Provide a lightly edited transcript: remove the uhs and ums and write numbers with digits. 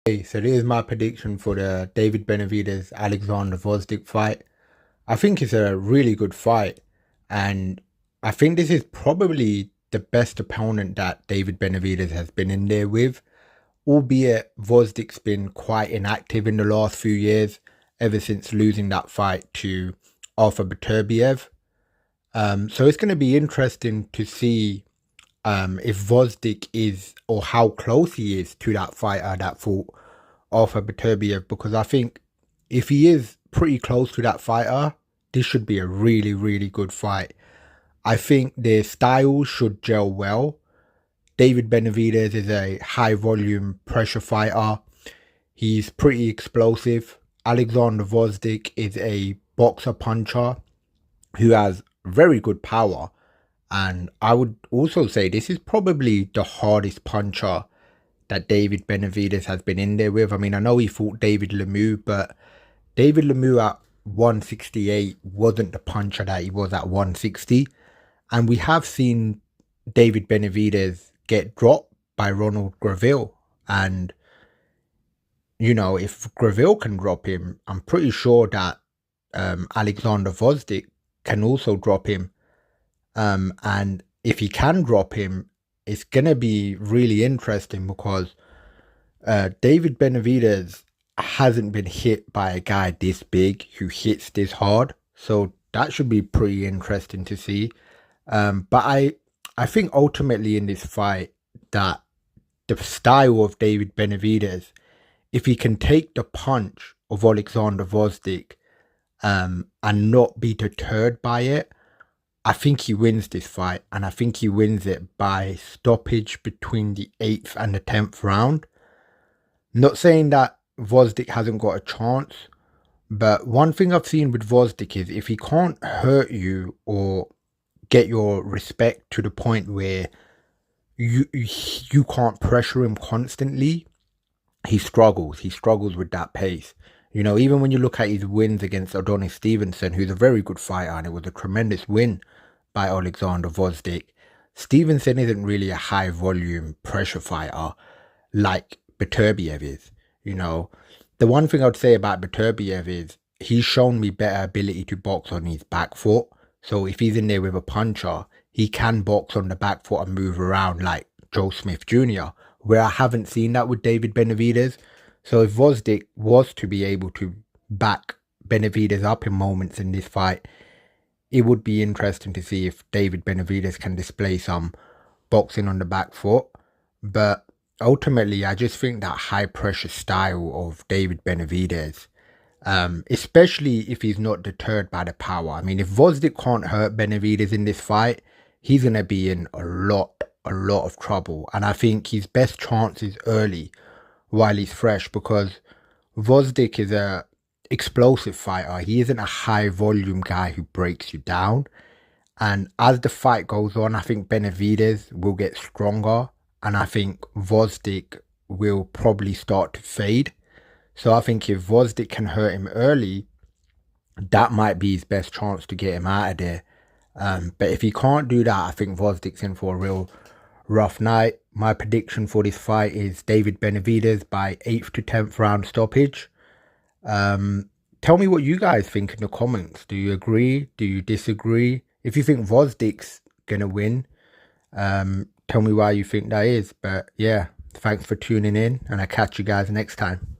Hey, so this is my prediction for the David Benavidez Alexander Gvozdyk fight. I think it's a really good fight, and I think this is probably the best opponent that David Benavidez has been in there with, albeit Gvozdyk's been quite inactive in the last few years, ever since losing that fight to Arthur Beterbiev. So it's going to be interesting to see if Gvozdyk is, or how close he is to that fighter that fought Arthur Beterbiev, because I think if he is pretty close to that fighter, this should be a really, really good fight. I think their styles should gel well. David Benavidez is a high volume pressure fighter. He's pretty explosive. Alexander Gvozdyk is a boxer puncher who has very good power. And I would also say this is probably the hardest puncher that David Benavidez has been in there with. I mean, I know he fought David Lemieux, but David Lemieux at 168 wasn't the puncher that he was at 160. And we have seen David Benavidez get dropped by Ronald Graville. And, you know, if Graville can drop him, I'm pretty sure that Alexander Gvozdyk can also drop him. And if he can drop him, it's going to be really interesting because David Benavidez hasn't been hit by a guy this big who hits this hard. So that should be pretty interesting to see. But I think ultimately in this fight that the style of David Benavidez, if he can take the punch of Alexander Gvozdyk and not be deterred by it, I think he wins this fight, and I think he wins it by stoppage between the 8th and the 10th round. Not saying that Gvozdyk hasn't got a chance, but one thing I've seen with Gvozdyk is if he can't hurt you or get your respect to the point where you can't pressure him constantly, he struggles. He struggles with that pace. You know, even when you look at his wins against Adonis Stevenson, who's a very good fighter, and it was a tremendous win by Alexander Gvozdyk, Stevenson isn't really a high volume pressure fighter like Beterbiev is. You know, the one thing I'd say about Beterbiev is he's shown me better ability to box on his back foot. So if he's in there with a puncher, he can box on the back foot and move around like Joe Smith Jr., where I haven't seen that with David Benavidez. So if Gvozdyk was to be able to back Benavidez up in moments in this fight, it would be interesting to see if David Benavidez can display some boxing on the back foot. But ultimately, I just think that high pressure style of David Benavidez, especially if he's not deterred by the power. I mean, if Gvozdyk can't hurt Benavidez in this fight, he's going to be in a lot of trouble. And I think his best chance is early while he's fresh, because Gvozdyk is a explosive fighter. He isn't a high volume guy who breaks you down. And as the fight goes on, I think Benavidez will get stronger, and I think Gvozdyk will probably start to fade. So I think if Gvozdyk can hurt him early, that might be his best chance to get him out of there. But if he can't do that, I think Gvozdyk's in for a real rough night. My prediction for this fight is David Benavidez by 8th to 10th round stoppage. Tell me what you guys think in the comments. Do you agree? Do you disagree? If you think Gvozdyk's gonna win, tell me why you think that is. But yeah, thanks for tuning in, and I'll catch you guys next time.